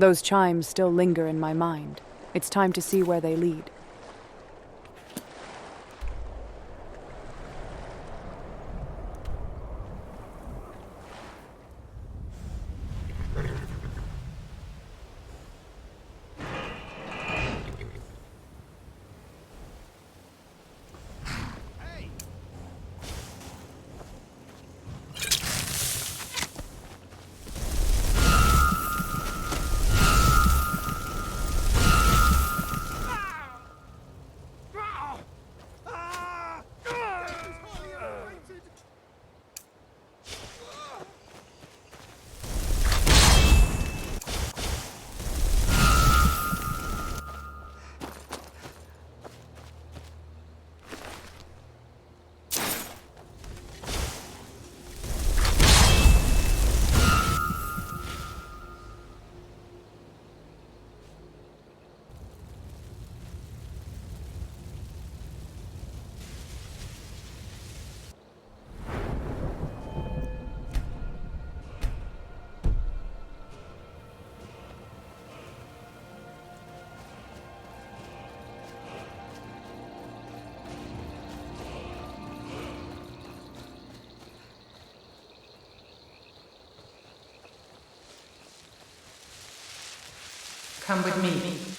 Those chimes still linger in my mind. It's time to see where they lead. Come with me.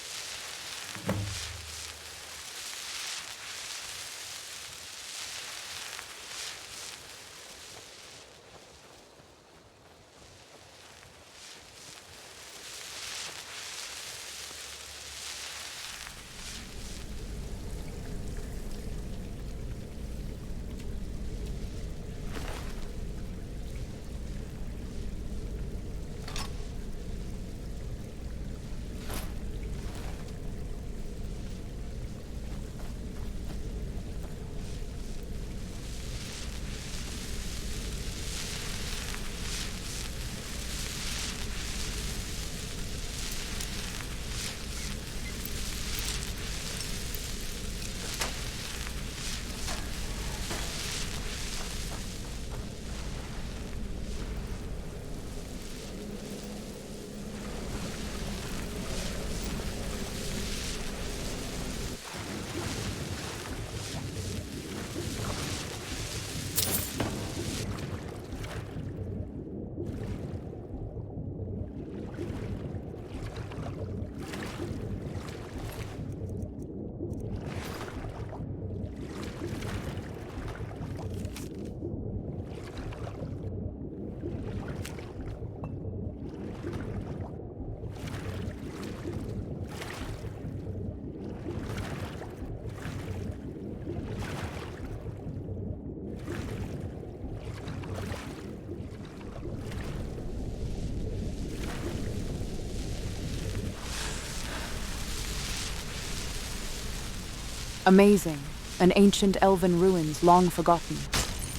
Amazing. An ancient elven ruins long forgotten.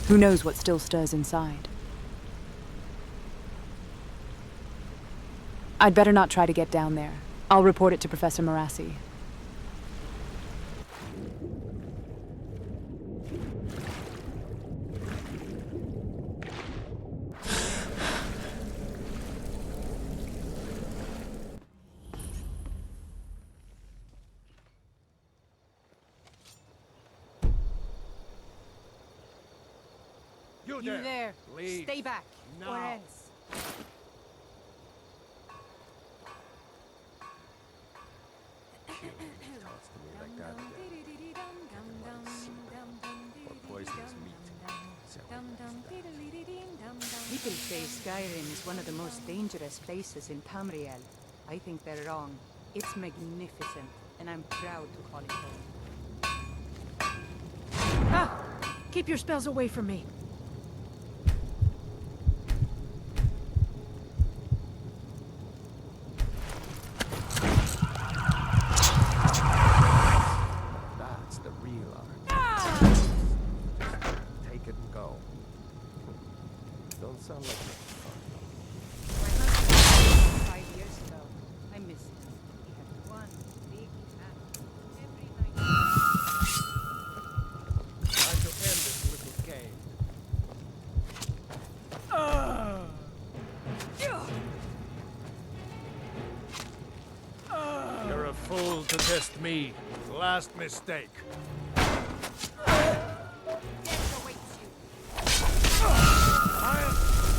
Who knows what still stirs inside? I'd better not try to get down there. I'll report it to Professor Morassi. You there! Leave. Stay back, No. or else. Talks to me like that. Or poisonous meat. People say Skyrim is one of the most dangerous places in Tamriel. I think they're wrong. It's magnificent, and I'm proud to call it home. Ah! Keep your spells away from me. That's the real art. Ah! Take it and go. Don't sound like much fun. My husband died 5 years ago. I miss him. He had one big cat. Every night. Try to end this little game. fool to test me. Last mistake. I'll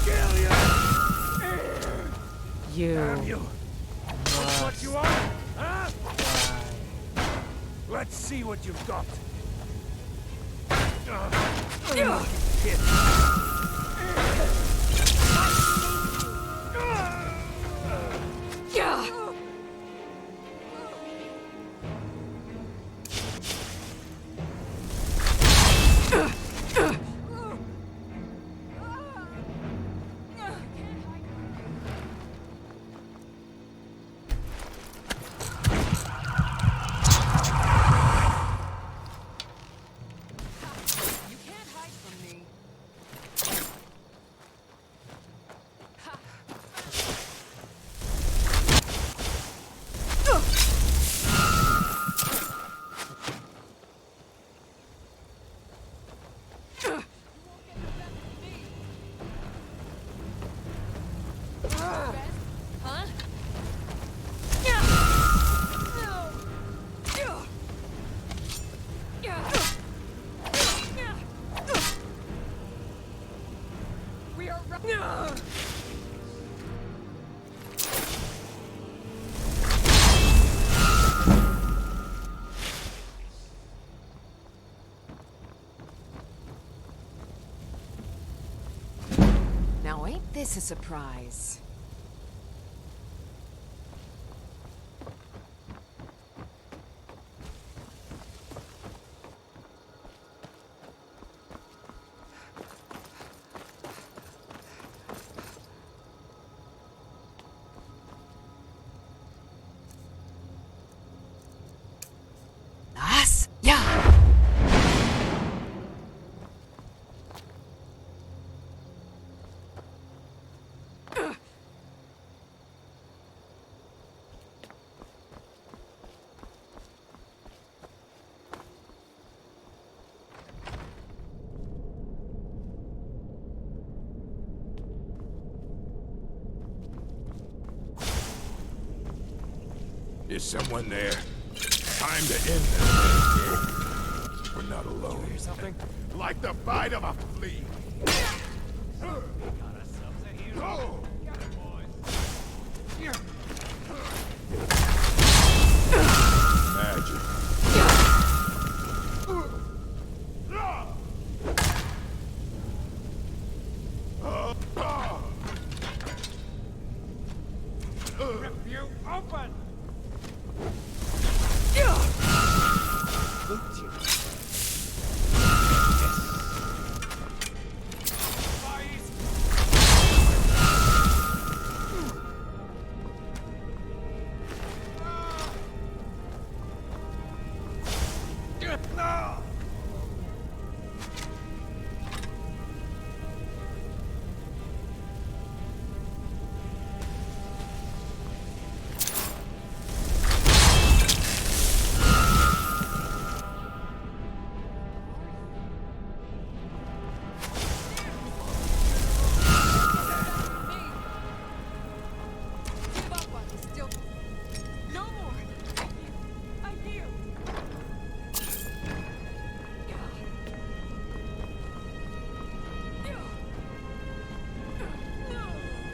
kill you! Damn you! That's what you are? Huh? Let's see what you've got. Kid. Now ain't this a surprise? Us? Yeah! Is someone there? Time to end this. We're not alone. Hear something? Like the bite of a flea. Go! Magic. You open! Looked you. No!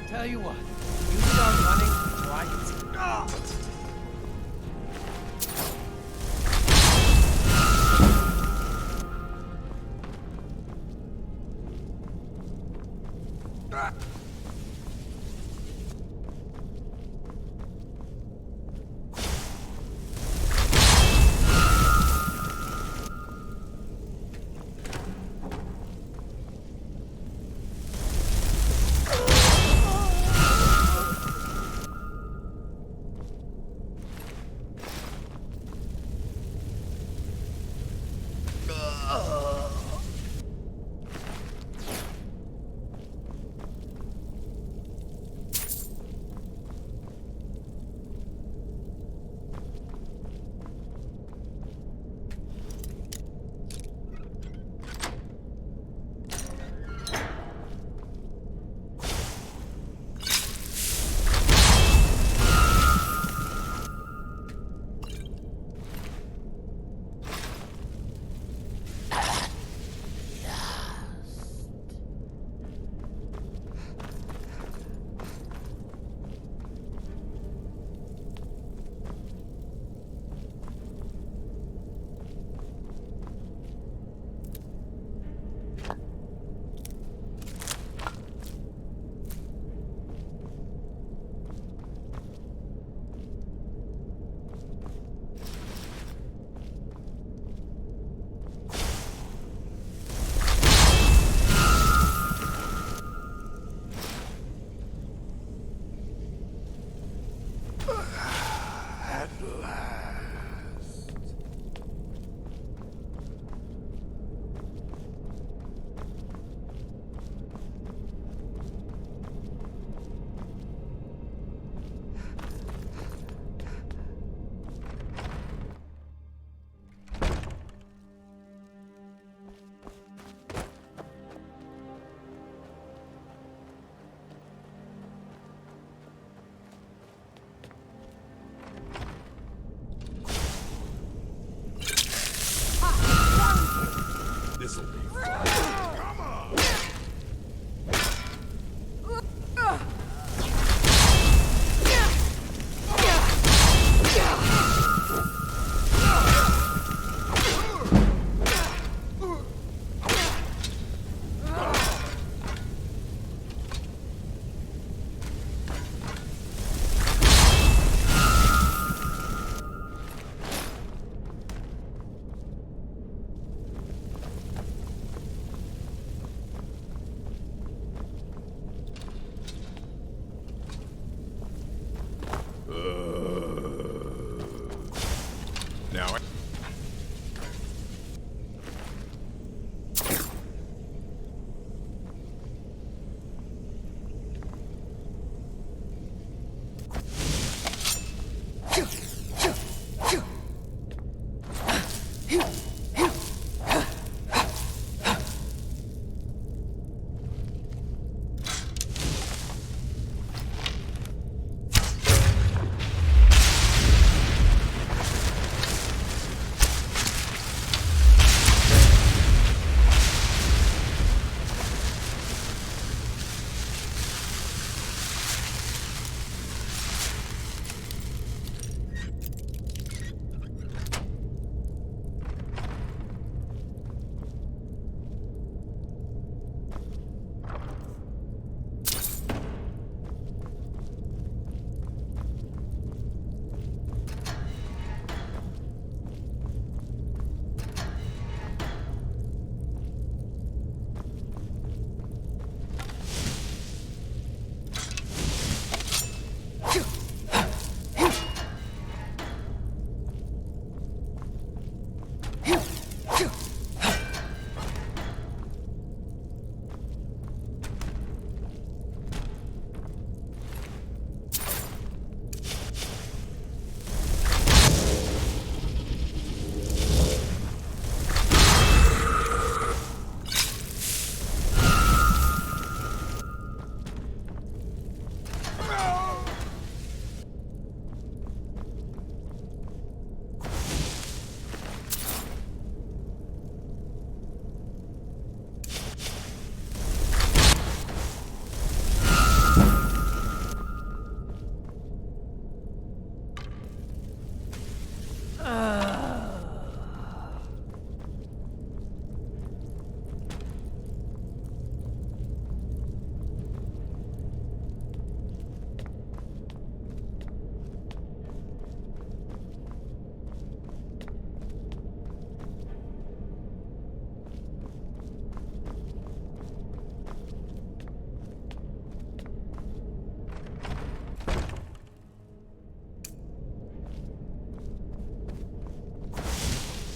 Tell you what, you start running until I can see.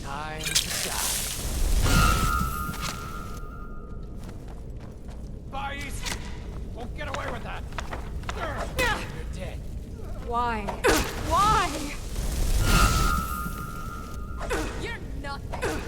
Time to die. Boys! Won't get away with that! You're dead. Why? Why? You're nothing.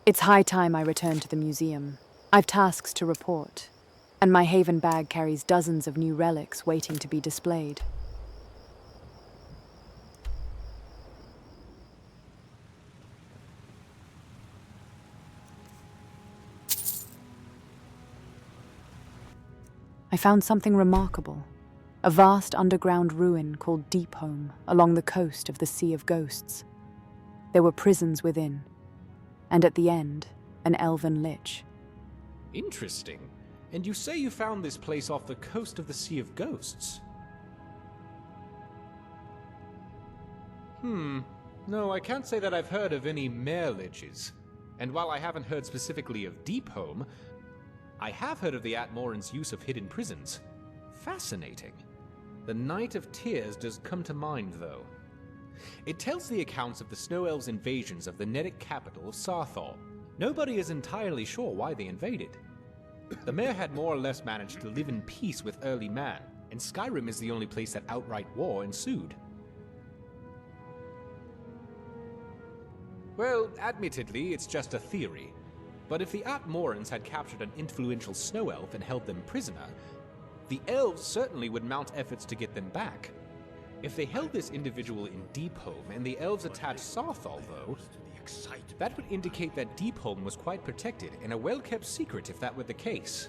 It's high time I return to the museum. I've tasks to report, and my Haven bag carries dozens of new relics waiting to be displayed. I found something remarkable. A vast underground ruin called Deepholm along the coast of the Sea of Ghosts. There were prisons within, and at the end, an elven lich. Interesting. And you say you found this place off the coast of the Sea of Ghosts? No, I can't say that I've heard of any mare liches. And while I haven't heard specifically of Deepholm, I have heard of the Atmoran's use of hidden prisons. Fascinating. The Night of Tears does come to mind, though. It tells the accounts of the Snow Elves' invasions of the Nedic capital of Sarthor. Nobody is entirely sure why they invaded. The Mare had more or less managed to live in peace with early man, and Skyrim is the only place that outright war ensued. Well, admittedly, it's just a theory. But if the Atmorans had captured an influential Snow Elf and held them prisoner, the Elves certainly would mount efforts to get them back. If they held this individual in Deepholm and the Elves attacked Sarthal, though, that would indicate that Deepholm was quite protected and a well-kept secret if that were the case.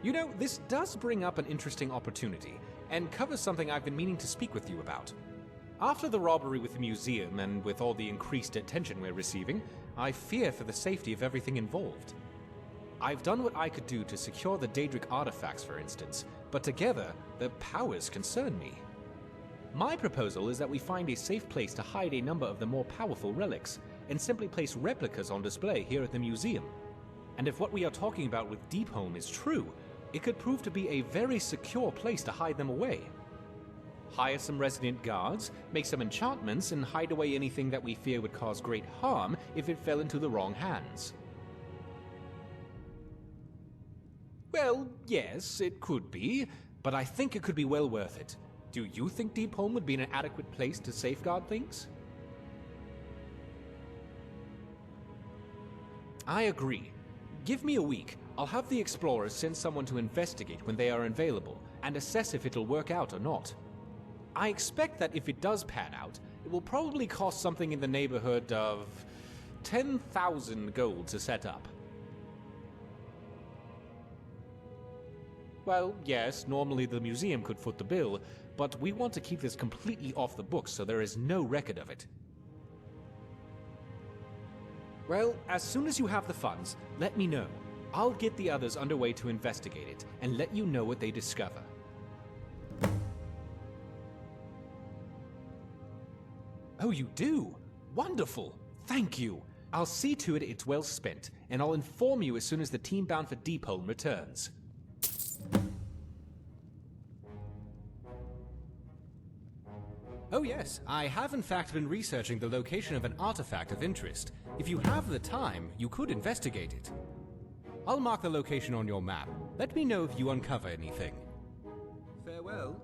You know, this does bring up an interesting opportunity, and covers something I've been meaning to speak with you about. After the robbery with the museum, and with all the increased attention we're receiving, I fear for the safety of everything involved. I've done what I could do to secure the Daedric artifacts, for instance, but together, the powers concern me. My proposal is that we find a safe place to hide a number of the more powerful relics, and simply place replicas on display here at the museum. And if what we are talking about with Deepholm is true, it could prove to be a very secure place to hide them away. Hire some resident guards, make some enchantments, and hide away anything that we fear would cause great harm if it fell into the wrong hands. Well, yes, it could be, but I think it could be well worth it. Do you think Deepholm would be an adequate place to safeguard things? I agree. Give me a week. I'll have the explorers send someone to investigate when they are available, and assess if it'll work out or not. I expect that if it does pan out, it will probably cost something in the neighborhood of 10,000 gold to set up. Well, yes, normally the museum could foot the bill, but we want to keep this completely off the books so there is no record of it. Well, as soon as you have the funds, let me know. I'll get the others underway to investigate it, and let you know what they discover. Oh, you do? Wonderful! Thank you. I'll see to it it's well spent, and I'll inform you as soon as the team bound for Deepholm returns. Oh yes, I have in fact been researching the location of an artifact of interest. If you have the time, you could investigate it. I'll mark the location on your map. Let me know if you uncover anything. Farewell.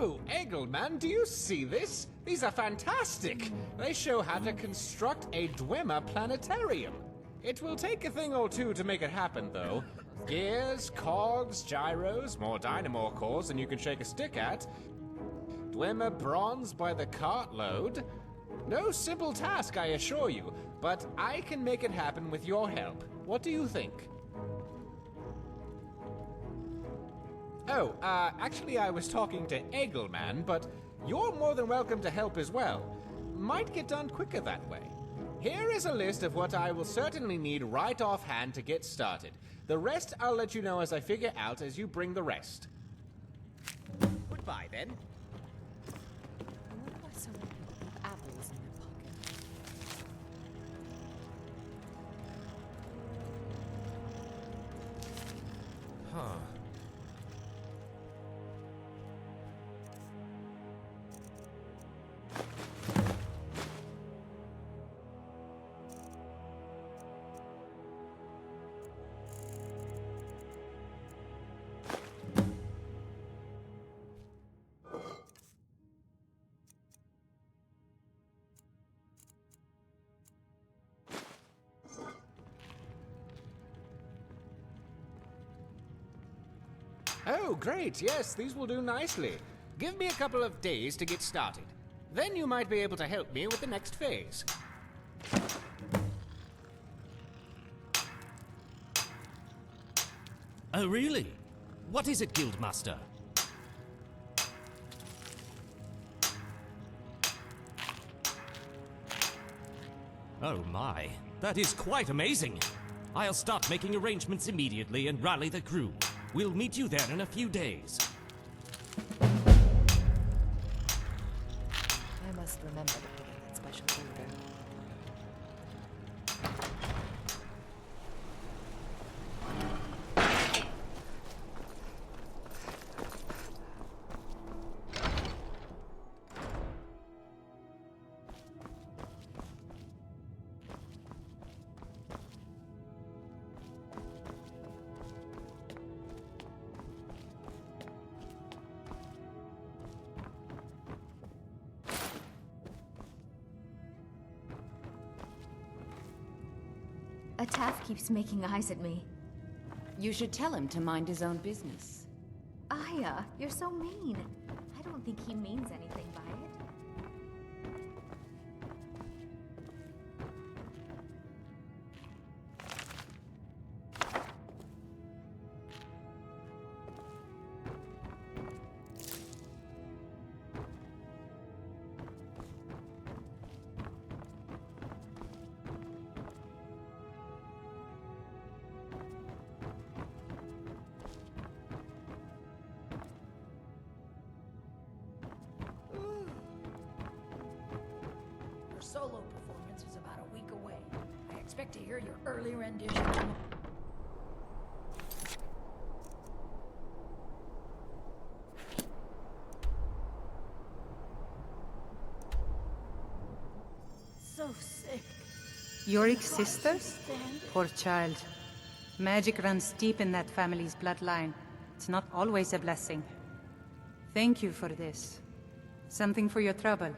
Oh, Eggleman, do you see this? These are fantastic! They show how to construct a Dwemer planetarium. It will take a thing or two to make it happen, though. Gears, cogs, gyros, more dynamo cores than you can shake a stick at. Dwemer bronze by the cartload. No simple task, I assure you, but I can make it happen with your help. What do you think? Oh, actually I was talking to Eggleman, but you're more than welcome to help as well. Might get done quicker that way. Here is a list of what I will certainly need right offhand to get started. The rest I'll let you know as I figure out as you bring the rest. Goodbye, then. I wonder why so many people have apples in their pocket. Huh. Oh, great, yes, these will do nicely. Give me a couple of days to get started. Then you might be able to help me with the next phase. Oh, really? What is it, Guildmaster? Oh my, that is quite amazing. I'll start making arrangements immediately and rally the crew. We'll meet you there in a few days. I must remember to put in that special order. Ataf keeps making eyes at me. You should tell him to mind his own business. Aya, you're so mean. I don't think he means anything by it. solo performance is about a week away. I expect to hear your early rendition tomorrow. So sick. Yorick's sisters? Stand Poor child. Magic runs deep in that family's bloodline. It's not always a blessing. Thank you for this. Something for your trouble.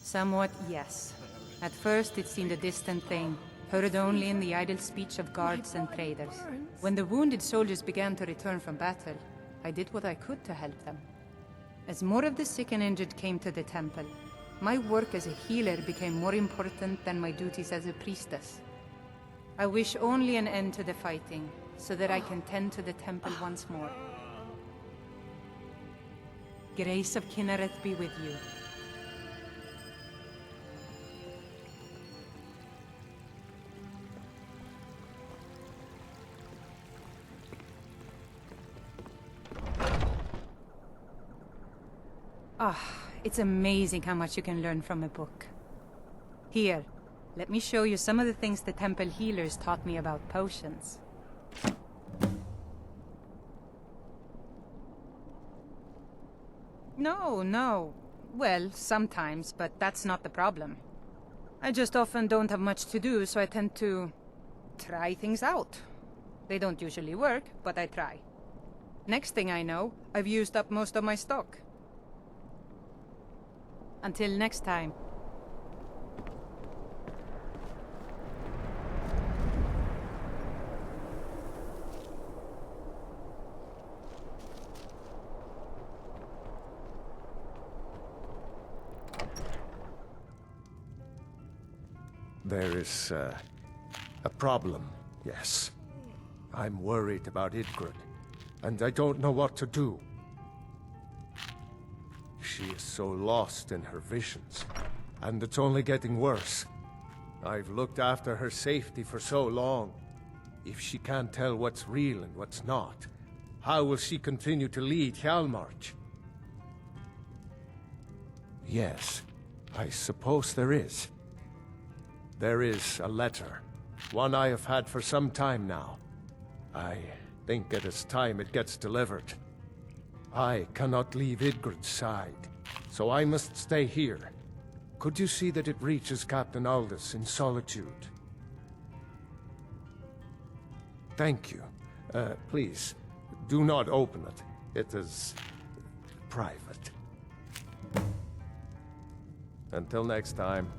Somewhat, yes. At first it seemed a distant thing, heard only in the idle speech of guards and traders. When the wounded soldiers began to return from battle, I did what I could to help them. As more of the sick and injured came to the temple, my work as a healer became more important than my duties as a priestess. I wish only an end to the fighting, so that I can tend to the temple once more. Grace of Kinnereth be with you. It's amazing how much you can learn from a book. Here, let me show you some of the things the temple healers taught me about potions. No. Well, sometimes, but that's not the problem. I just often don't have much to do, so I tend to try things out. They don't usually work, but I try. Next thing I know, I've used up most of my stock. Until next time. There is a problem, yes. I'm worried about Idgrid, and I don't know what to do. She is so lost in her visions, and it's only getting worse. I've looked after her safety for so long. If she can't tell what's real and what's not, how will she continue to lead Hjalmarch? Yes, I suppose there is. There is a letter, one I have had for some time now. I think it is time it gets delivered. I cannot leave Idgrid's side, so I must stay here. Could you see that it reaches Captain Aldous in Solitude? Thank you. Please, do not open it. It is private. Until next time.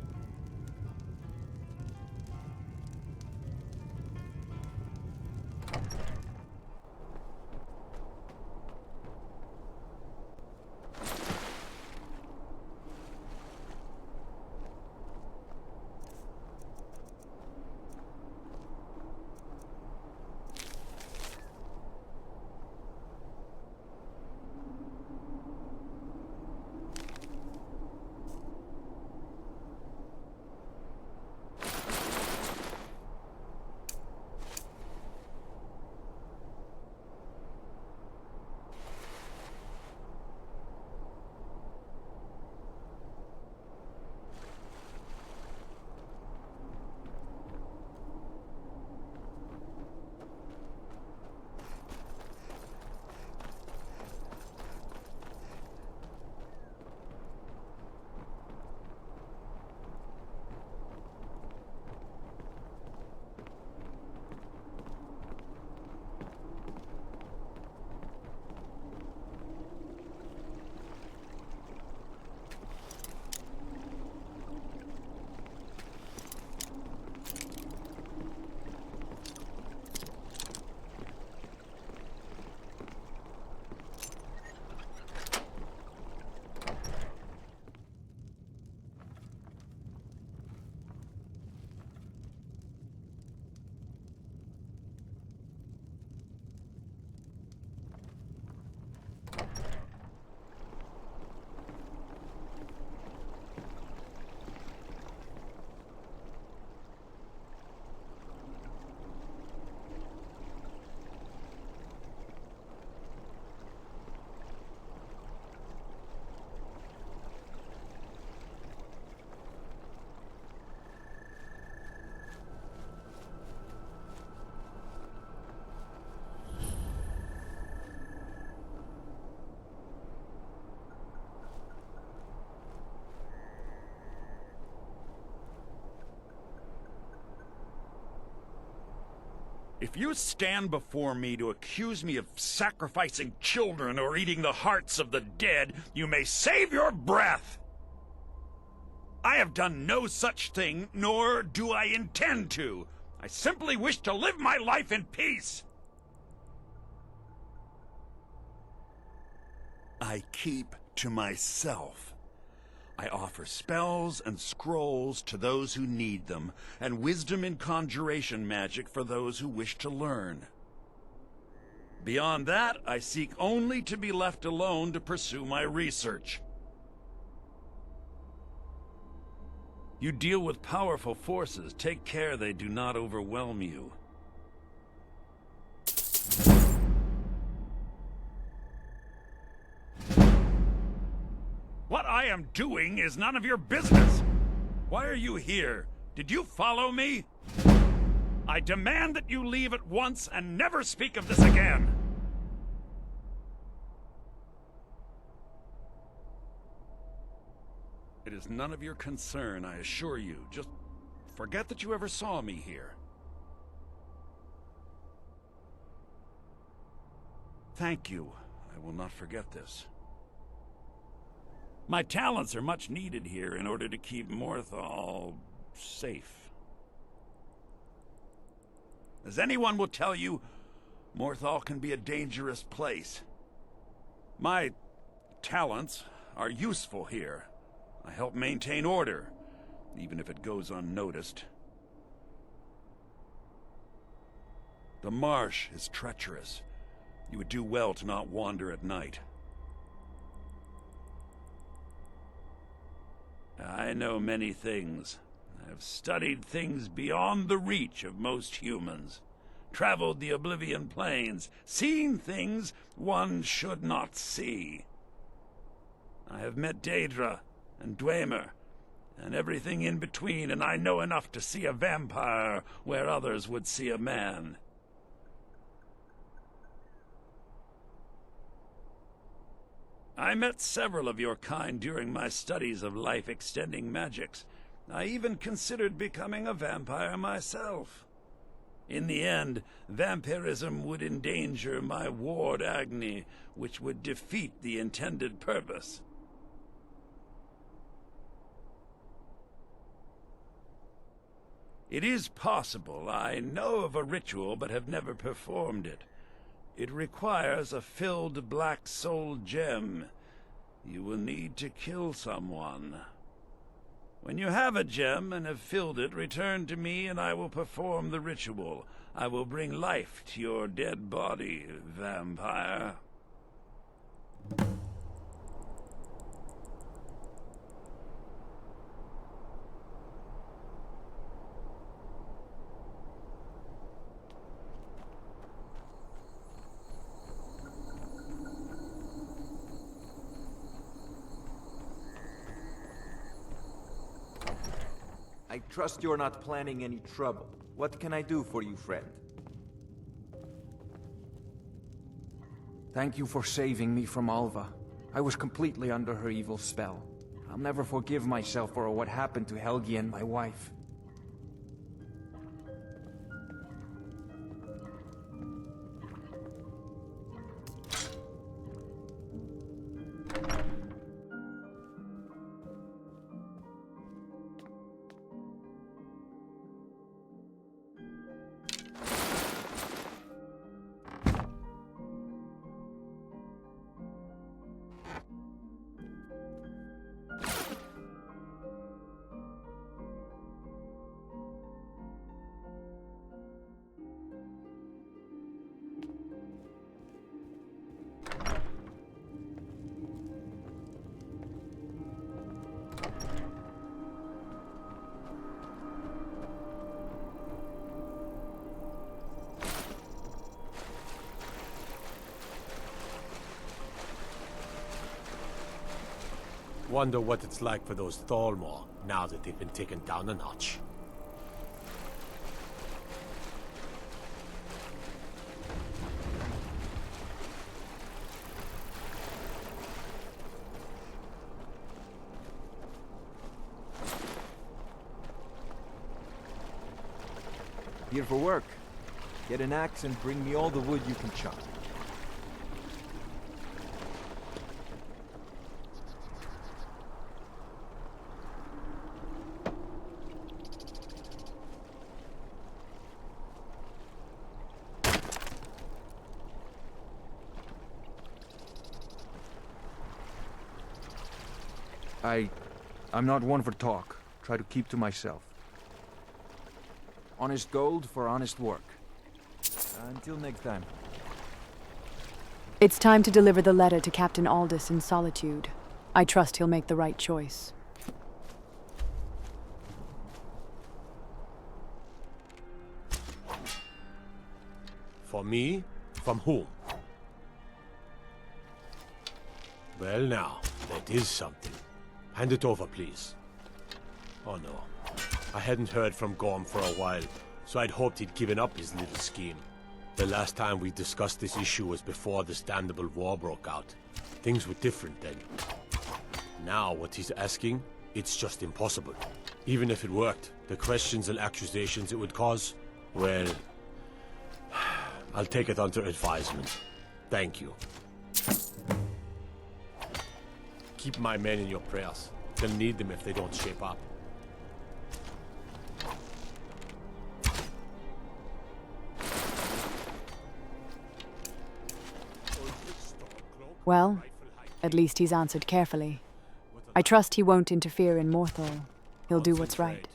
If you stand before me to accuse me of sacrificing children or eating the hearts of the dead, you may save your breath! I have done no such thing, nor do I intend to. I simply wish to live my life in peace. I keep to myself. I offer spells and scrolls to those who need them, and wisdom in conjuration magic for those who wish to learn. Beyond that, I seek only to be left alone to pursue my research. You deal with powerful forces. Take care they do not overwhelm you. What I am doing is none of your business. Why are you here? Did you follow me? I demand that you leave at once and never speak of this again. It is none of your concern, I assure you. Just forget that you ever saw me here. Thank you. I will not forget this. My talents are much needed here in order to keep Morthal safe. As anyone will tell you, Morthal can be a dangerous place. My talents are useful here. I help maintain order, even if it goes unnoticed. The marsh is treacherous. You would do well to not wander at night. I know many things. I have studied things beyond the reach of most humans, traveled the Oblivion Plains, seen things one should not see. I have met Daedra and Dwemer, and everything in between, and I know enough to see a vampire where others would see a man. I met several of your kind during my studies of life-extending magics. I even considered becoming a vampire myself. In the end, vampirism would endanger my ward Agni, which would defeat the intended purpose. It is possible. I know of a ritual, but have never performed it. It requires a filled black soul gem. You will need to kill someone. When you have a gem and have filled it, return to me and I will perform the ritual. I will bring life to your dead body, vampire. I trust you're not planning any trouble. What can I do for you, friend? Thank you for saving me from Alva. I was completely under her evil spell. I'll never forgive myself for what happened to Helgi and my wife. Wonder what it's like for those Thalmor, now that they've been taken down a notch. Here for work. Get an axe and bring me all the wood you can chop. I'm not one for talk. Try to keep to myself. Honest gold for honest work. Until next time. It's time to deliver the letter to Captain Aldous in Solitude. I trust he'll make the right choice. For me? From whom? Well now, that is something. Hand it over, please. Oh no. I hadn't heard from Gorm for a while, so I'd hoped he'd given up his little scheme. The last time we discussed this issue was before the Standable War broke out. Things were different then. Now, what he's asking, it's just impossible. Even if it worked, the questions and accusations it would cause, well, I'll take it under advisement. Thank you. Keep my men in your prayers. They'll need them if they don't shape up. Well, at least he's answered carefully. I trust he won't interfere in Morthal. He'll do what's right.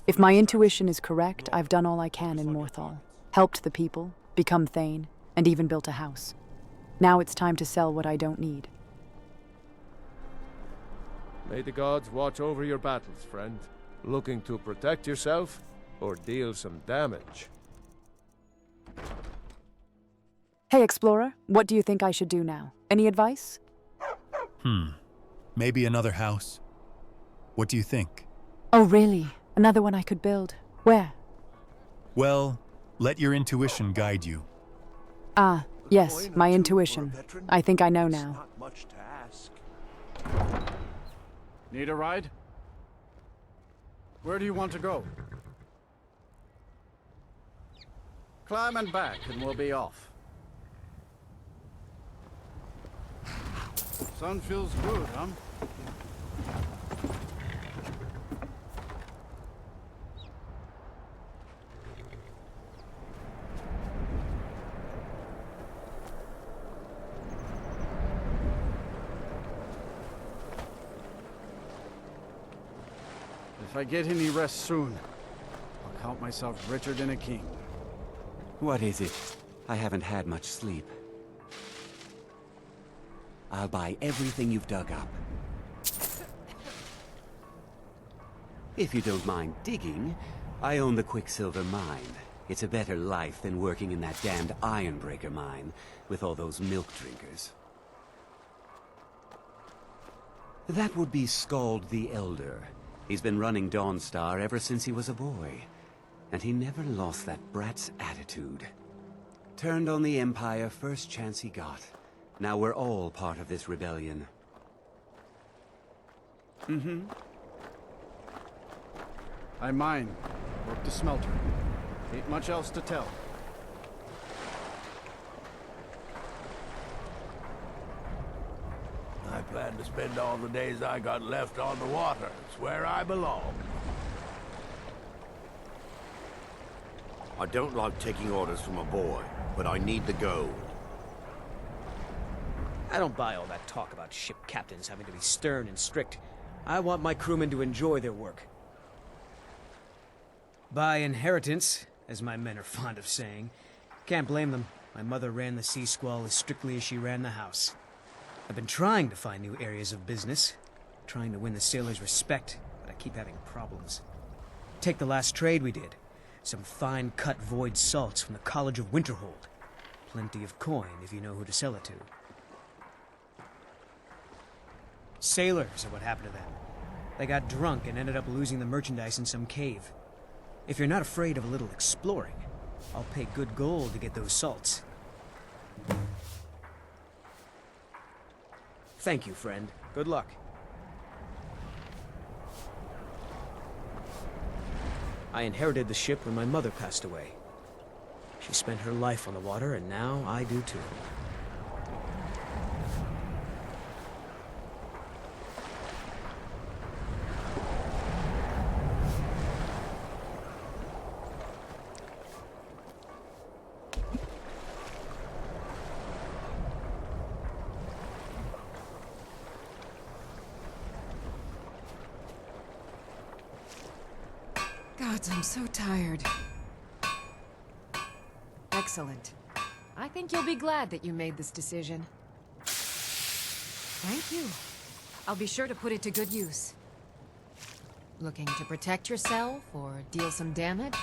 If my intuition is correct, I've done all I can in Morthal. Helped the people, become Thane, and even built a house. Now it's time to sell what I don't need. May the gods watch over your battles, friend. Looking to protect yourself or deal some damage? Hey, Explorer, what do you think I should do now? Any advice? Maybe another house. What do you think? Oh, really? Another one I could build. Where? Well, let your intuition guide you. Ah, yes, my intuition. I think I know now. Not much to ask. Need a ride? Where do you want to go? Climb and back and we'll be off. Sun feels good, huh? If I get any rest soon, I'll count myself richer than a king. What is it? I haven't had much sleep. I'll buy everything you've dug up. If you don't mind digging, I own the Quicksilver mine. It's a better life than working in that damned Ironbreaker mine with all those milk drinkers. That would be Scald the Elder. He's been running Dawnstar ever since he was a boy. And he never lost that brat's attitude. Turned on the Empire first chance he got. Now we're all part of this rebellion. I mine, work the smelter. Ain't much else to tell. I plan to spend all the days I got left on the water. It's where I belong. I don't like taking orders from a boy, but I need the gold. I don't buy all that talk about ship captains having to be stern and strict. I want my crewmen to enjoy their work. By inheritance, as my men are fond of saying. Can't blame them. My mother ran the Sea Squall as strictly as she ran the house. I've been trying to find new areas of business, trying to win the sailors' respect, but I keep having problems. Take the last trade we did. Some fine-cut void salts from the College of Winterhold. Plenty of coin if you know who to sell it to. Sailors are what happened to them. They got drunk and ended up losing the merchandise in some cave. If you're not afraid of a little exploring, I'll pay good gold to get those salts. Thank you, friend. Good luck. I inherited the ship when my mother passed away. She spent her life on the water, and now I do too. Gods, I'm so tired. Excellent. I think you'll be glad that you made this decision. Thank you. I'll be sure to put it to good use. Looking to protect yourself or deal some damage?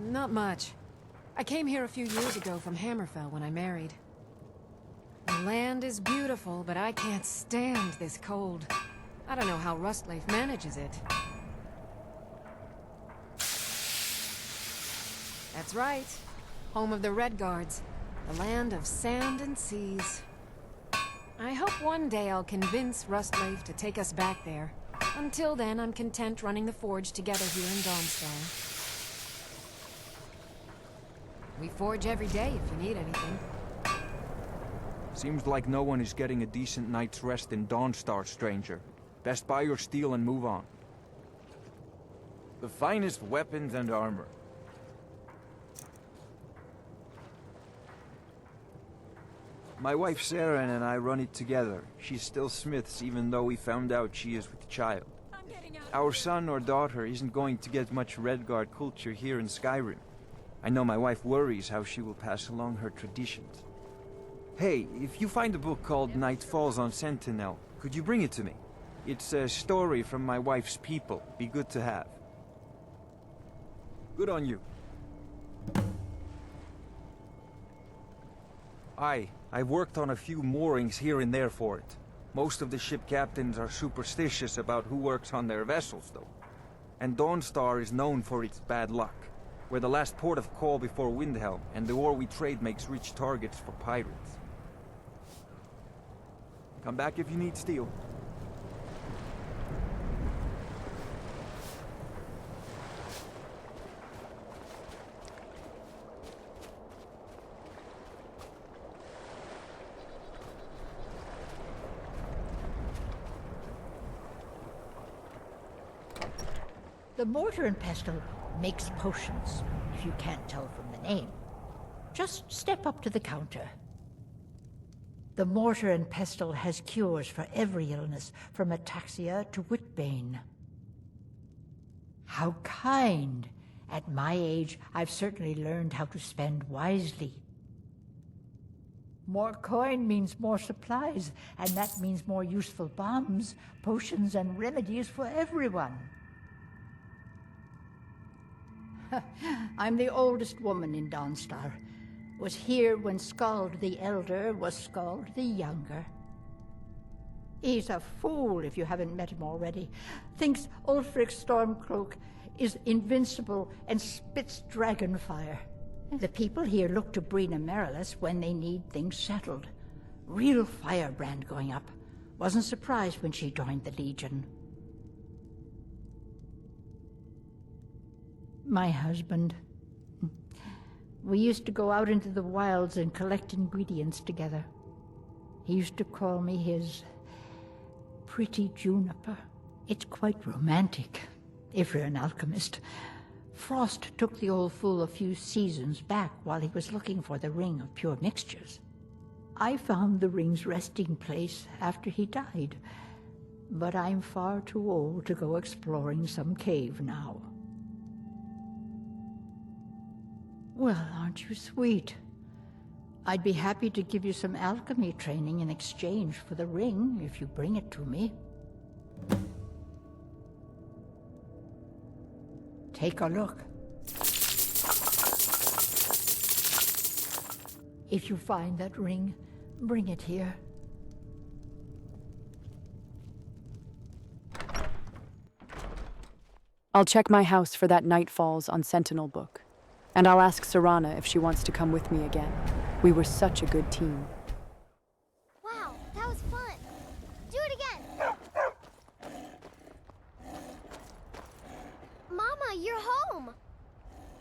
Not much. I came here a few years ago from Hammerfell when I married. The land is beautiful, but I can't stand this cold. I don't know how Rustleaf manages it. That's right. Home of the Redguards. The land of sand and seas. I hope one day I'll convince Rustleaf to take us back there. Until then, I'm content running the forge together here in Dawnstar. We forge every day if you need anything. Seems like no one is getting a decent night's rest in Dawnstar, stranger. Best buy your steel and move on. The finest weapons and armor. My wife Sarah and I run it together. She's still Smith's even though we found out she is with child. Our son or daughter isn't going to get much Redguard culture here in Skyrim. I know my wife worries how she will pass along her traditions. Hey, if you find a book called Night Falls on Sentinel, could you bring it to me? It's a story from my wife's people. Be good to have. Good on you. I've worked on a few moorings here and there for it. Most of the ship captains are superstitious about who works on their vessels, though. And Dawnstar is known for its bad luck. We're the last port of call before Windhelm, and the ore we trade makes rich targets for pirates. Come back if you need steel. The mortar and pestle makes potions, if you can't tell from the name. Just step up to the counter. The mortar and pestle has cures for every illness, from ataxia to whitbane. How kind! At my age, I've certainly learned how to spend wisely. More coin means more supplies, and that means more useful bombs, potions, and remedies for everyone. I'm the oldest woman in Dawnstar. Was here when Skald the Elder was Skald the Younger. He's a fool if you haven't met him already. Thinks Ulfric Stormcloak is invincible and spits dragon fire. The people here look to Brina Merilis when they need things settled. Real firebrand going up. Wasn't surprised when she joined the Legion. My husband. We used to go out into the wilds and collect ingredients together. He used to call me his pretty juniper. It's quite romantic, if you're an alchemist. Frost took the old fool a few seasons back while he was looking for the ring of pure mixtures. I found the ring's resting place after he died, but I'm far too old to go exploring some cave now. Well, aren't you sweet? I'd be happy to give you some alchemy training in exchange for the ring, if you bring it to me. Take a look. If you find that ring, bring it here. I'll check my house for that Nightfalls on Sentinel book. And I'll ask Serana if she wants to come with me again. We were such a good team. Wow, that was fun. Do it again. Mama, you're home.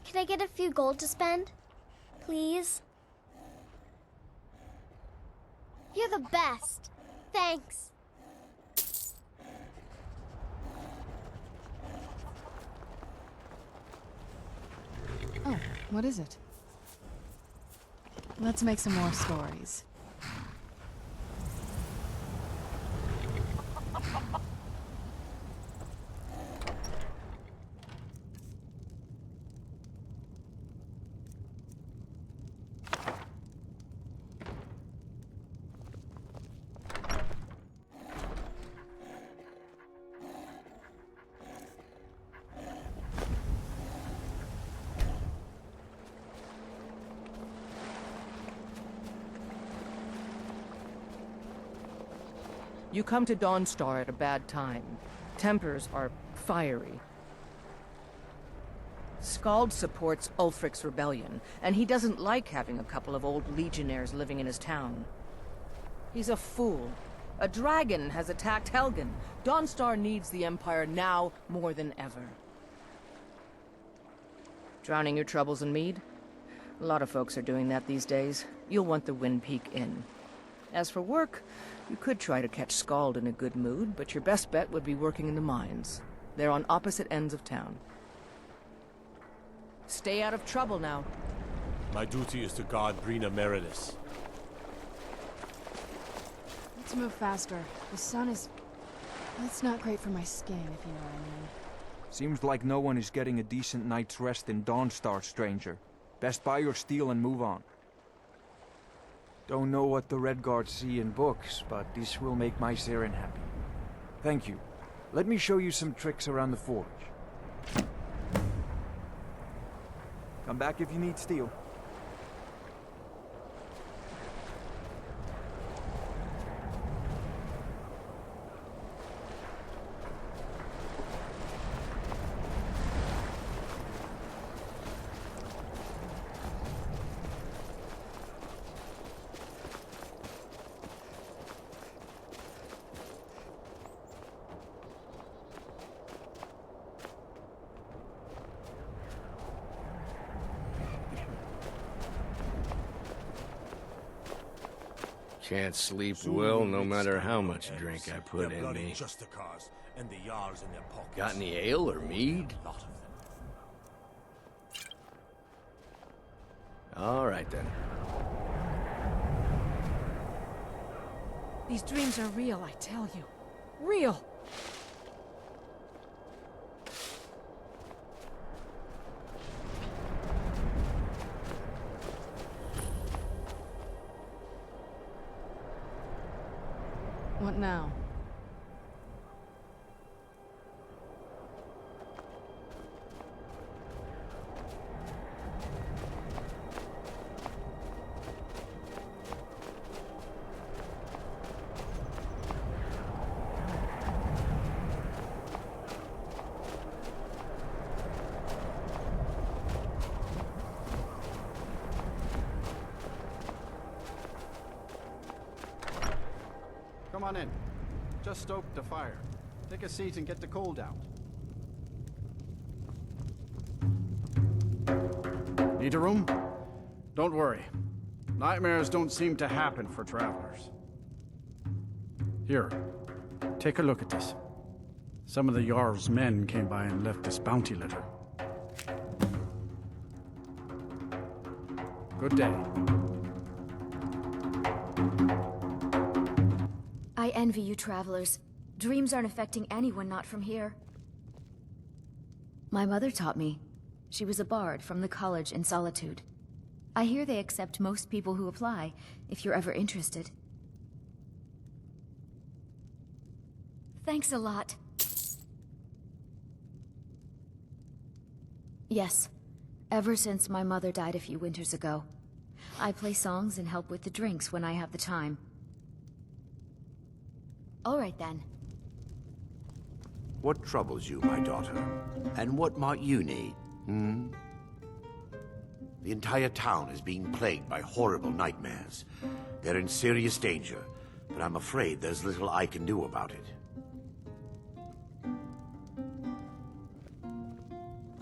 Can I get a few gold to spend? Please? You're the best. Thanks. Oh, what is it? Let's make some more stories. You come to Dawnstar at a bad time. Tempers are fiery. Skald supports Ulfric's rebellion, and he doesn't like having a couple of old legionnaires living in his town. He's a fool. A dragon has attacked Helgen. Dawnstar needs the Empire now more than ever. Drowning your troubles in mead? A lot of folks are doing that these days. You'll want the Wind Peak Inn. As for work, you could try to catch Skald in a good mood, but your best bet would be working in the mines. They're on opposite ends of town. Stay out of trouble now. My duty is to guard Brina Meredith. Let's move faster. The sun is... It's not great for my skin, if you know what I mean. Seems like no one is getting a decent night's rest in Dawnstar, stranger. Best buy your steel and move on. Don't know what the Redguards see in books, but this will make my Saren happy. Thank you. Let me show you some tricks around the forge. Come back if you need steel. Can't sleep well no matter how much drink I put in me. Got any ale or mead? All right then. These dreams are real, I tell you. Real! What now? Come on in. Just stoked the fire. Take a seat and get the cold out. Need a room? Don't worry. Nightmares don't seem to happen for travelers. Here, take a look at this. Some of the Jarl's men came by and left this bounty letter. Good day. I envy you travelers. Dreams aren't affecting anyone not from here. My mother taught me. She was a bard from the college in Solitude. I hear they accept most people who apply, if you're ever interested. Thanks a lot. Yes. Ever since my mother died a few winters ago. I play songs and help with the drinks when I have the time. All right then. What troubles you, my daughter? And what might you need, The entire town is being plagued by horrible nightmares. They're in serious danger, but I'm afraid there's little I can do about it.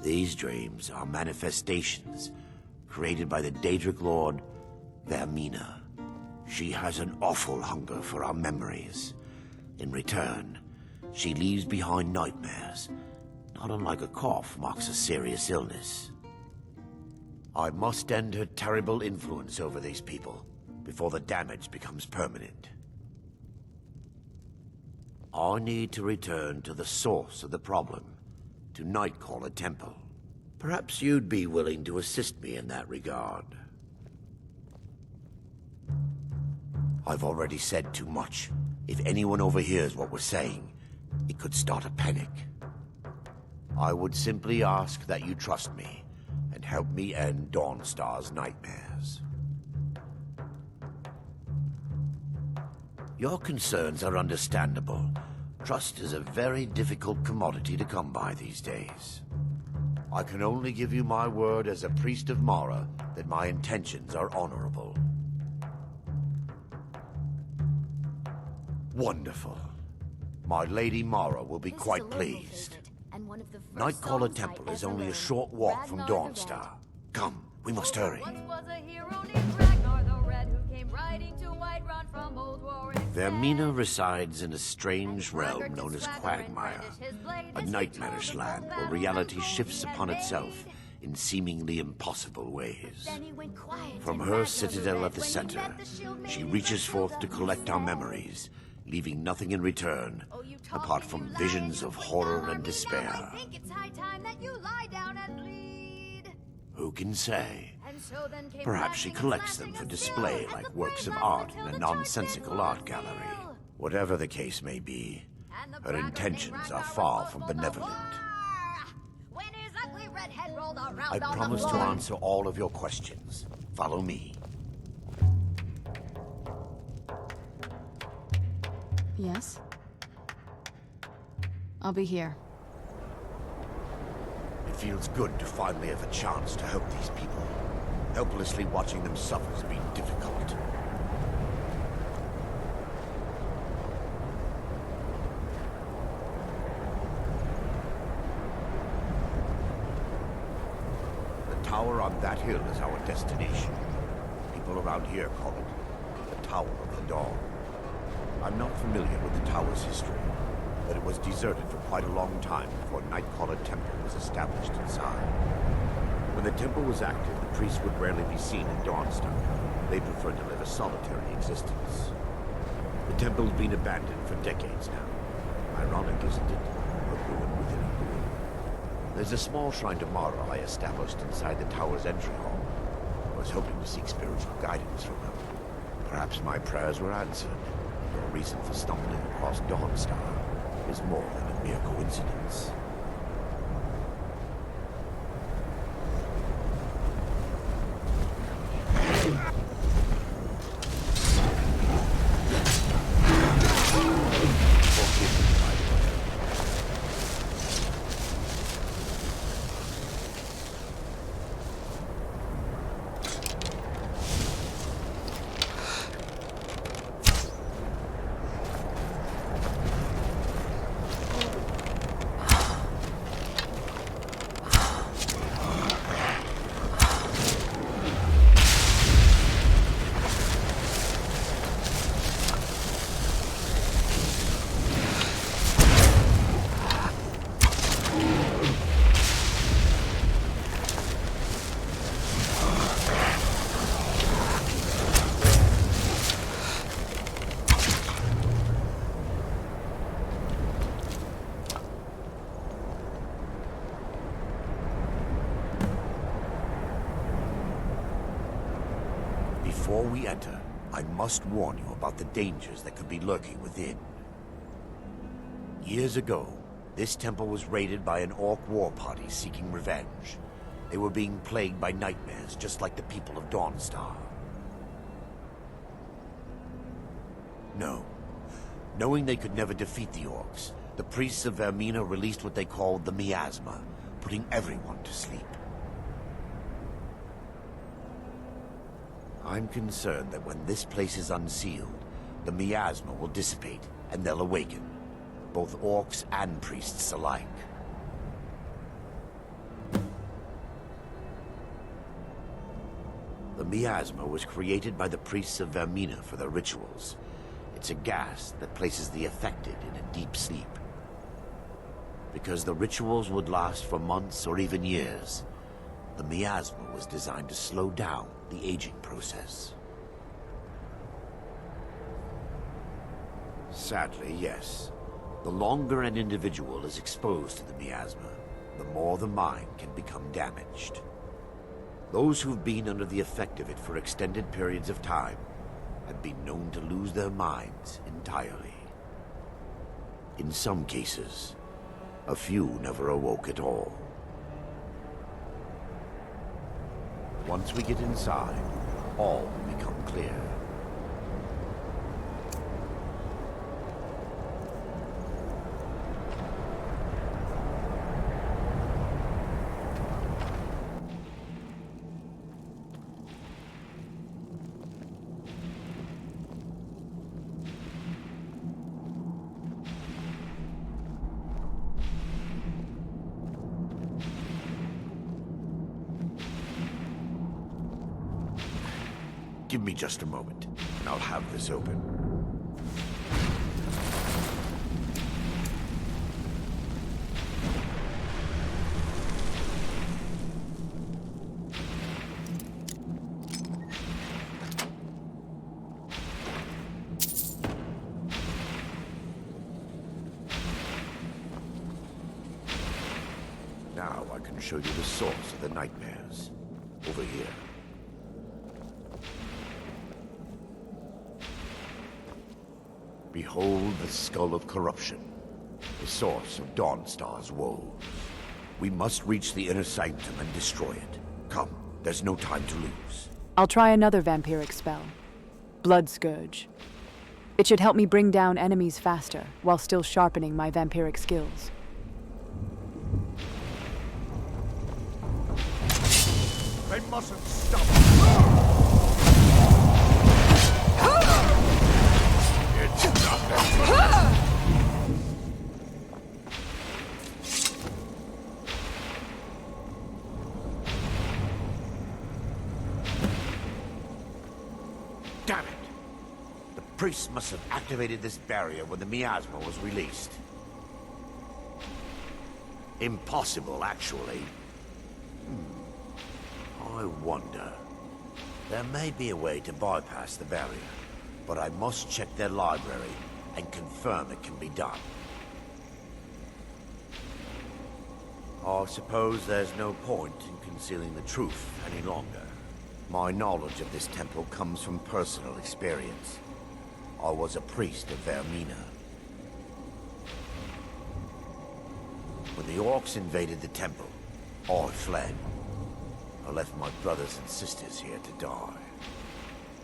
These dreams are manifestations created by the Daedric Lord, Vermina. She has an awful hunger for our memories. In return, she leaves behind nightmares, not unlike a cough marks a serious illness. I must end her terrible influence over these people before the damage becomes permanent. I need to return to the source of the problem, to Nightcaller Temple. Perhaps you'd be willing to assist me in that regard. I've already said too much. If anyone overhears what we're saying, it could start a panic. I would simply ask that you trust me and help me end Dawnstar's nightmares. Your concerns are understandable. Trust is a very difficult commodity to come by these days. I can only give you my word as a priest of Mara that my intentions are honorable. Wonderful. My Lady Mara will be quite pleased. Nightcaller Temple is only a short walk from Dawnstar. Come, we must hurry. Vermina resides in a strange realm known as Quagmire, a nightmarish land where reality shifts upon itself in seemingly impossible ways. From her citadel at the center, she reaches forth to collect our memories, leaving nothing in return apart from visions of horror and despair. Who can say? Perhaps she collects them for display like works of art in a nonsensical art gallery. Whatever the case may be, her intentions are far from benevolent. I promise to answer all of your questions. Follow me. Yes? I'll be here. It feels good to finally have a chance to help these people. Helplessly watching them suffer has been difficult. The tower on that hill is our destination. People around here call it the Tower of the Dawn. I'm not familiar with the tower's history, but it was deserted for quite a long time before Nightcaller Temple was established inside. When the temple was active, the priests would rarely be seen in Dawnstar. They preferred to live a solitary existence. The temple's been abandoned for decades now. Ironic, isn't it? A ruin within a ruin. There's a small shrine to Mara I established inside the tower's entry hall. I was hoping to seek spiritual guidance from them. Perhaps my prayers were answered. Your reason for stumbling across Dawnstar is more than a mere coincidence. Before we enter, I must warn you about the dangers that could be lurking within. Years ago, this temple was raided by an orc war party seeking revenge. They were being plagued by nightmares, just like the people of Dawnstar. No. Knowing they could never defeat the orcs, The priests of Vermina released what they called the miasma, putting everyone to sleep. I'm concerned that when this place is unsealed, the miasma will dissipate and they'll awaken, both orcs and priests alike. The miasma was created by the priests of Vermina for their rituals. It's a gas that places the affected in a deep sleep. Because the rituals would last for months or even years, the miasma was designed to slow down the aging process. Sadly, yes. The longer an individual is exposed to the miasma, the more the mind can become damaged. Those who've been under the effect of it for extended periods of time have been known to lose their minds entirely. In some cases, a few never awoke at all. Once we get inside, all will become clear. Give me just a moment, and I'll have this open. Now I can show you the source of the nightmares. Over here. Behold the Skull of Corruption, the source of Dawnstar's woes. We must reach the inner sanctum and destroy it. Come, there's no time to lose. I'll try another vampiric spell. Blood Scourge. It should help me bring down enemies faster, while still sharpening my vampiric skills. They mustn't stop. Damn it! The priests must have activated this barrier when the miasma was released. Impossible, actually. I wonder. There may be a way to bypass the barrier, but I must check their library and confirm it can be done. I suppose there's no point in concealing the truth any longer. My knowledge of this temple comes from personal experience. I was a priest of Vermina. When the orcs invaded the temple, I fled. I left my brothers and sisters here to die.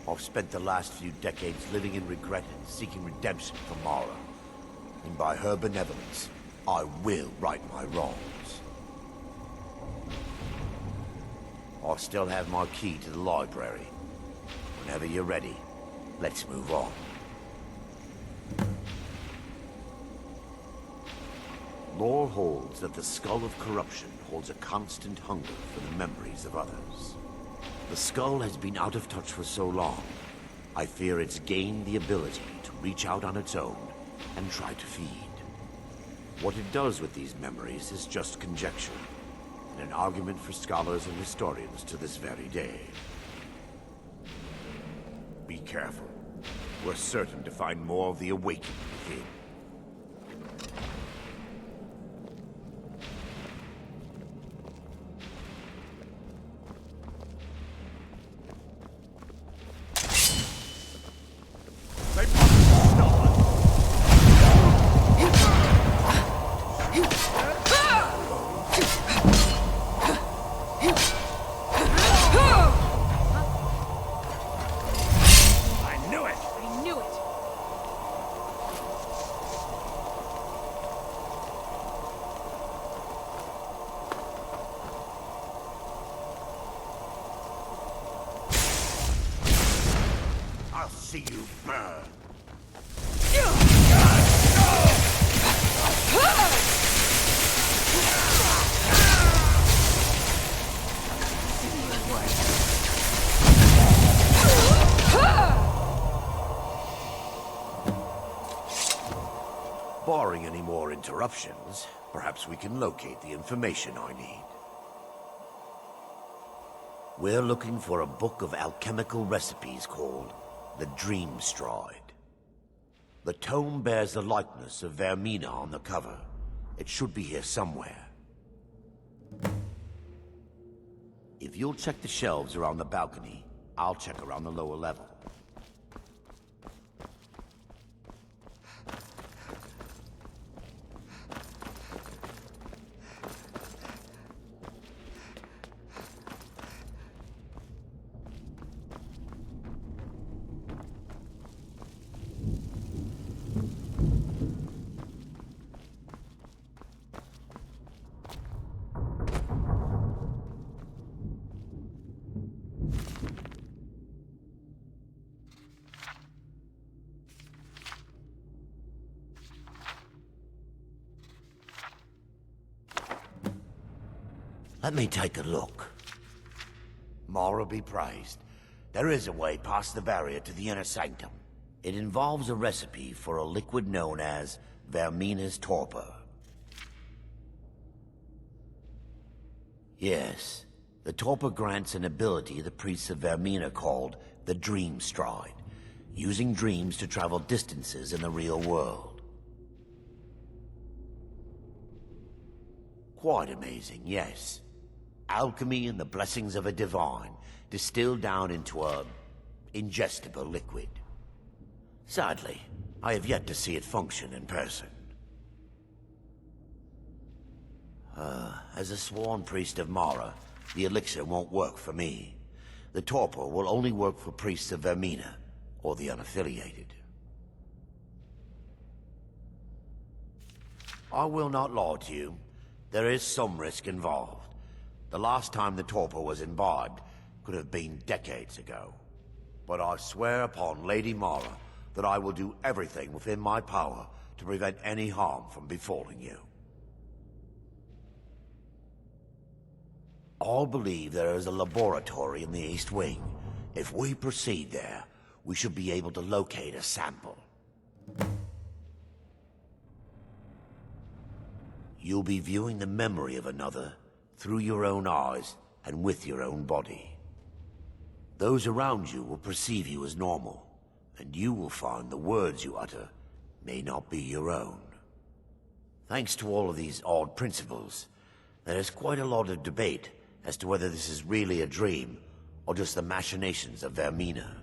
I've spent the last few decades living in regret and seeking redemption from Mara. And by her benevolence, I will right my wrongs. I still have my key to the library. Whenever you're ready, let's move on. Lore holds that the Skull of Corruption holds a constant hunger for the memories of others. The skull has been out of touch for so long, I fear it's gained the ability to reach out on its own and try to feed. What it does with these memories is just conjecture, and an argument for scholars and historians to this very day. Be careful. We're certain to find more of the awakening within. see you burn. Barring any more interruptions, perhaps we can locate the information I need. We're looking for a book of alchemical recipes called the Dream Stride. The tome bears the likeness of Vermina on the cover. It should be here somewhere. If you'll check the shelves around the balcony, I'll check around the lower level. Let me take a look. Mara be praised. There is a way past the barrier to the inner sanctum. It involves a recipe for a liquid known as Vermina's torpor. Yes, the torpor grants an ability the priests of Vermina called the Dream Stride, using dreams to travel distances in the real world. Quite amazing, yes. Alchemy and the blessings of a divine, distilled down into a ingestible liquid. Sadly, I have yet to see it function in person. As a sworn priest of Mara, the elixir won't work for me. The torpor will only work for priests of Vermina, or the unaffiliated. I will not lie to you. There is some risk involved. The last time the torpor was imbibed could have been decades ago. But I swear upon Lady Mara that I will do everything within my power to prevent any harm from befalling you. I believe there is a laboratory in the East Wing. If we proceed there, we should be able to locate a sample. You'll be viewing the memory of another through your own eyes and with your own body. Those around you will perceive you as normal, and you will find the words you utter may not be your own. Thanks to all of these odd principles, there is quite a lot of debate as to whether this is really a dream or just the machinations of Vermina.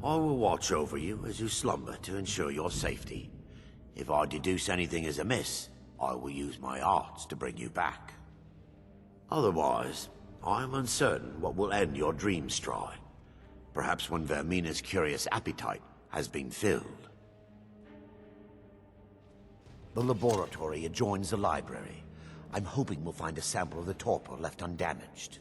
I will watch over you as you slumber to ensure your safety. If I deduce anything is amiss, I will use my arts to bring you back. Otherwise, I am uncertain what will end your dream stride. Perhaps when Vermina's curious appetite has been filled. The laboratory adjoins the library. I'm hoping we'll find a sample of the torpor left undamaged.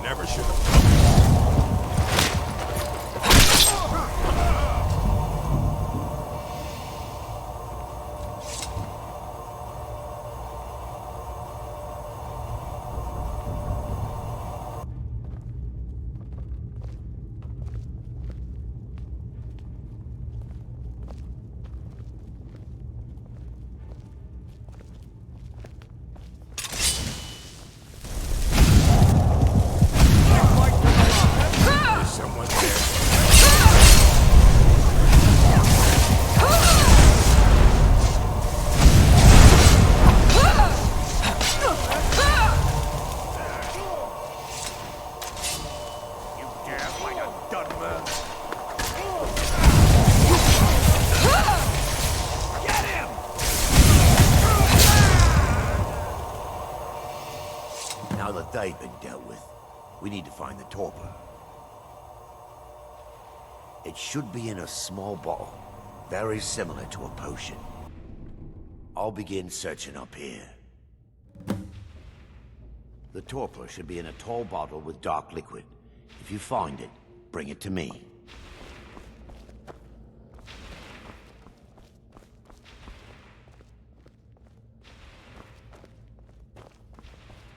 Never should have. they've been dealt with, we need to find the torpor. It should be in a small bottle, very similar to a potion. I'll begin searching up here. The torpor should be in a tall bottle with dark liquid. If you find it, bring it to me.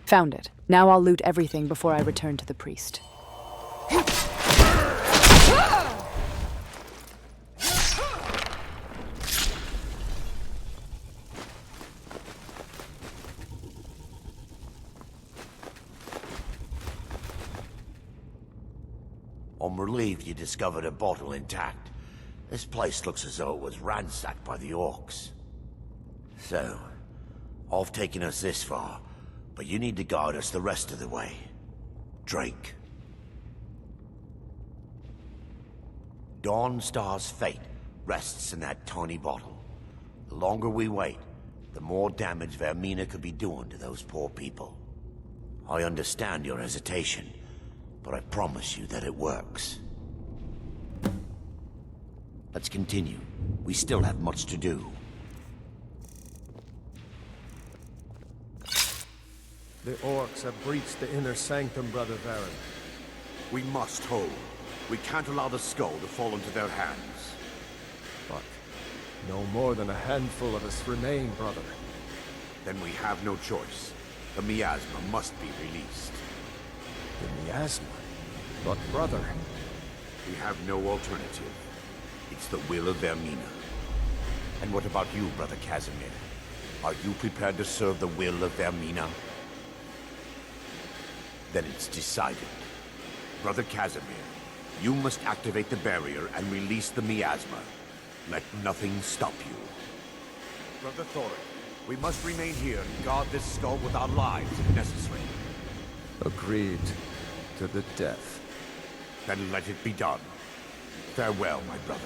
Found it. Now I'll loot everything before I return to the priest. I'm relieved you discovered a bottle intact. This place looks as though it was ransacked by the orcs. So, I've taken us this far, but you need to guide us the rest of the way. Drink. Dawnstar's fate rests in that tiny bottle. The longer we wait, the more damage Vermina could be doing to those poor people. I understand your hesitation, but I promise you that it works. Let's continue. We still have much to do. The orcs have breached the inner sanctum, Brother Varen. We must hold. We can't allow the skull to fall into their hands. But no more than a handful of us remain, brother. Then we have no choice. The miasma must be released. The miasma? But brother... We have no alternative. It's the will of Vermina. And what about you, Brother Casimir? Are you prepared to serve the will of Vermina? Then it's decided. Brother Casimir, you must activate the barrier and release the miasma. Let nothing stop you. Brother Thorin, we must remain here and guard this skull with our lives if necessary. Agreed to the death. Then let it be done. Farewell, my brothers.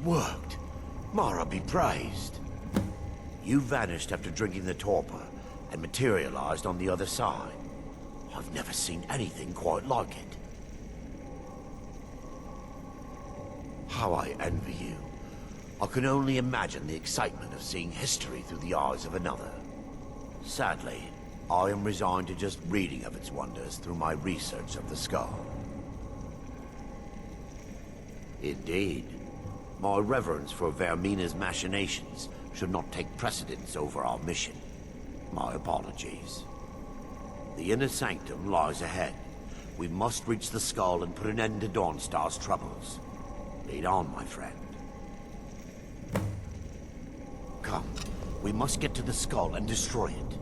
Worked. Mara be praised. You vanished after drinking the torpor and materialized on the other side. I've never seen anything quite like it. How I envy you. I can only imagine the excitement of seeing history through the eyes of another. Sadly, I am resigned to just reading of its wonders through my research of the skull. Indeed. My reverence for Vermina's machinations should not take precedence over our mission. My apologies. The inner sanctum lies ahead. We must reach the skull and put an end to Dawnstar's troubles. Lead on, my friend. Come, we must get to the skull and destroy it.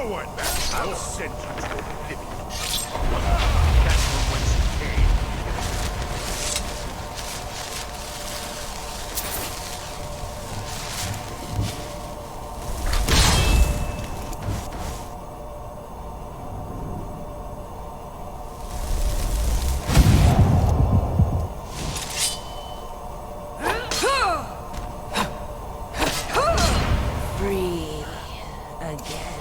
Forward! I'll send you to oblivion. That's from whence you came. Free again.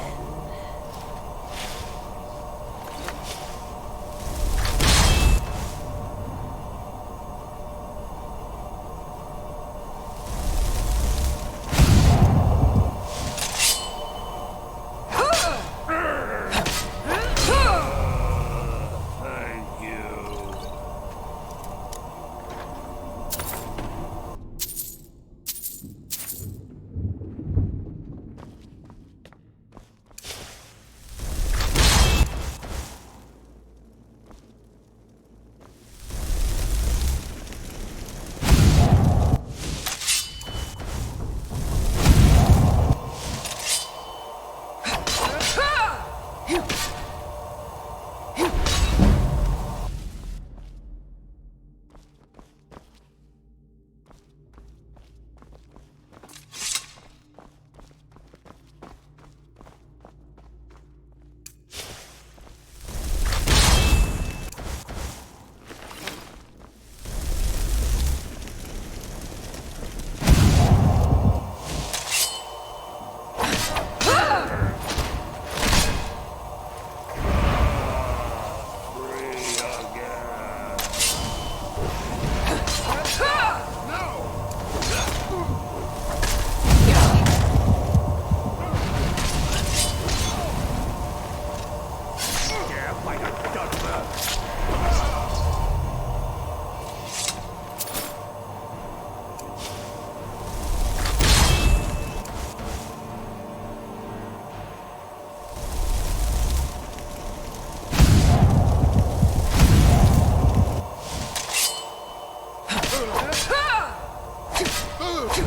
Thank you.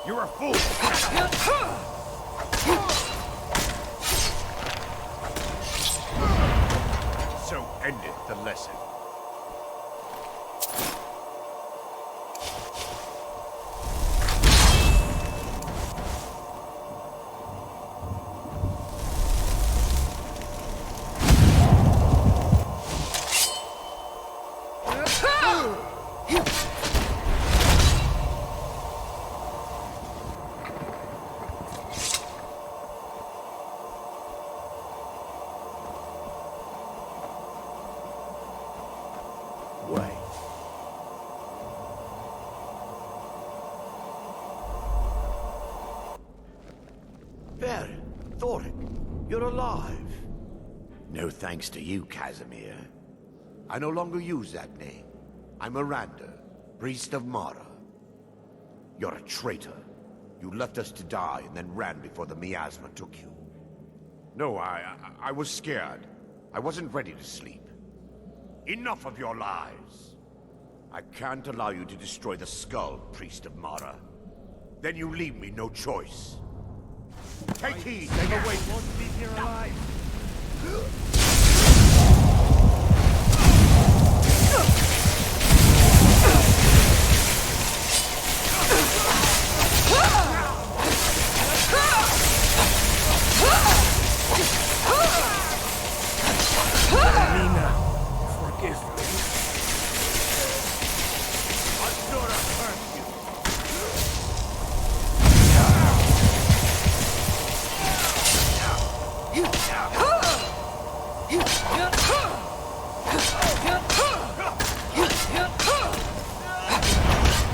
You're a fool! So endeth the lesson. There, Thoric, you're alive. No thanks to you, Casimir. I no longer use that name. I'm Miranda, priest of Mara. You're a traitor. You left us to die and then ran before the miasma took you. No, I was scared. I wasn't ready to sleep. Enough of your lies. I can't allow you to destroy the skull, priest of Mara. Then you leave me no choice. Take heed, take away. Won't leave here alive. Nina, forgive me. I'm sure I've hurt you.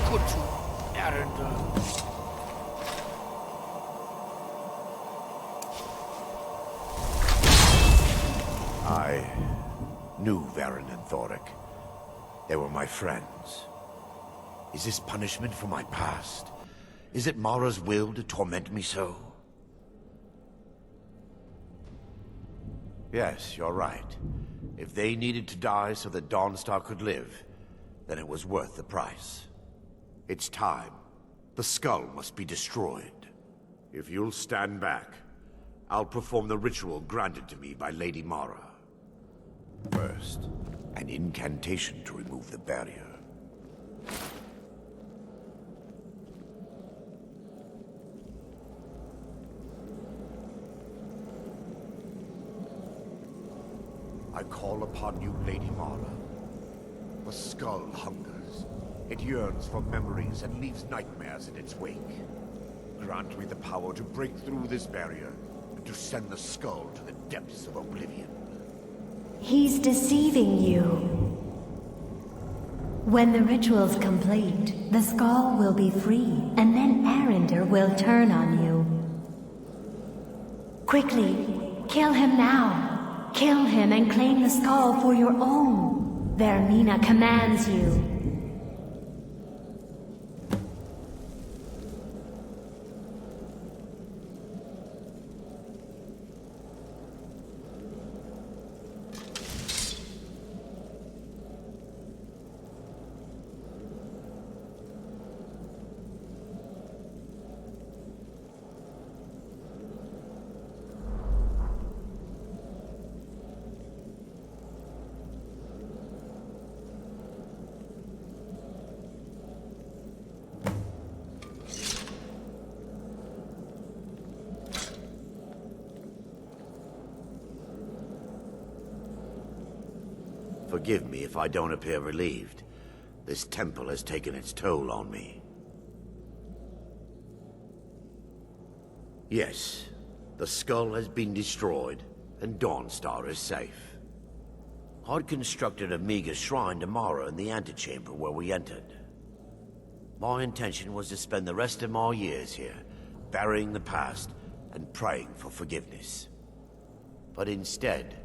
Could you I knew Varen and Thoric. They were my friends. Is this punishment for my past? Is it Mara's will to torment me so? Yes, you're right. If they needed to die so that Dawnstar could live, then it was worth the price. It's time. The skull must be destroyed. If you'll stand back, I'll perform the ritual granted to me by Lady Mara. First, an incantation to remove the barrier. I call upon you, Lady Mara. The skull hungers. It yearns for memories and leaves nightmares in its wake. Grant me the power to break through this barrier and to send the skull to the depths of oblivion. He's deceiving you. When the ritual's complete, the skull will be free, and then Arinder will turn on you. Quickly, kill him now. Kill him and claim the skull for your own. Vermina commands you. Forgive me if I don't appear relieved. This temple has taken its toll on me. Yes, the skull has been destroyed, and Dawnstar is safe. I'd constructed a meager shrine to Mara in the antechamber where we entered. My intention was to spend the rest of my years here, burying the past and praying for forgiveness. But instead,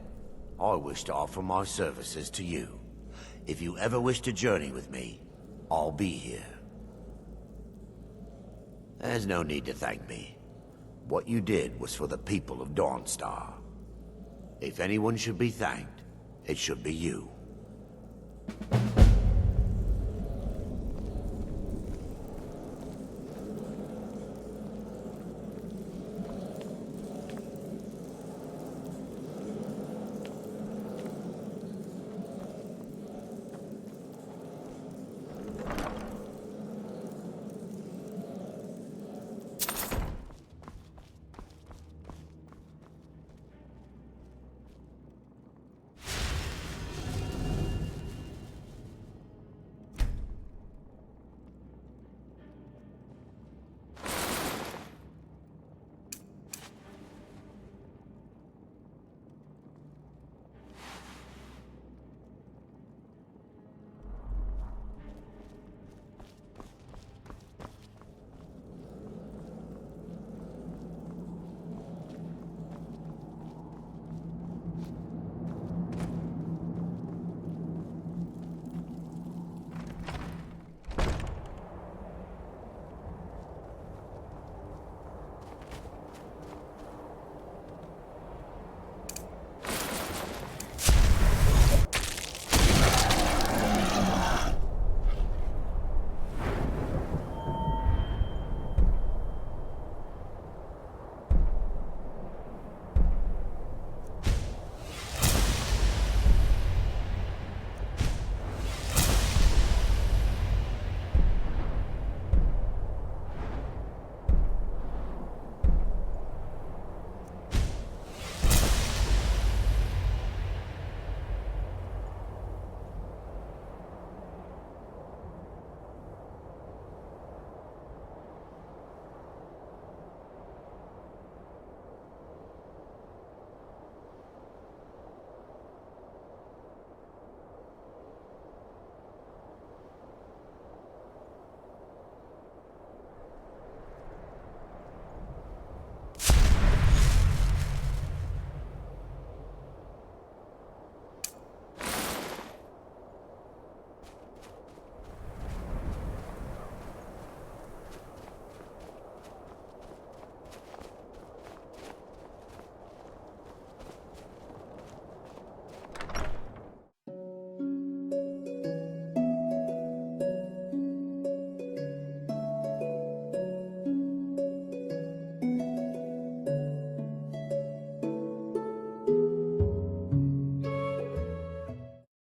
I wish to offer my services to you. If you ever wish to journey with me, I'll be here. There's no need to thank me. What you did was for the people of Dawnstar. If anyone should be thanked, it should be you.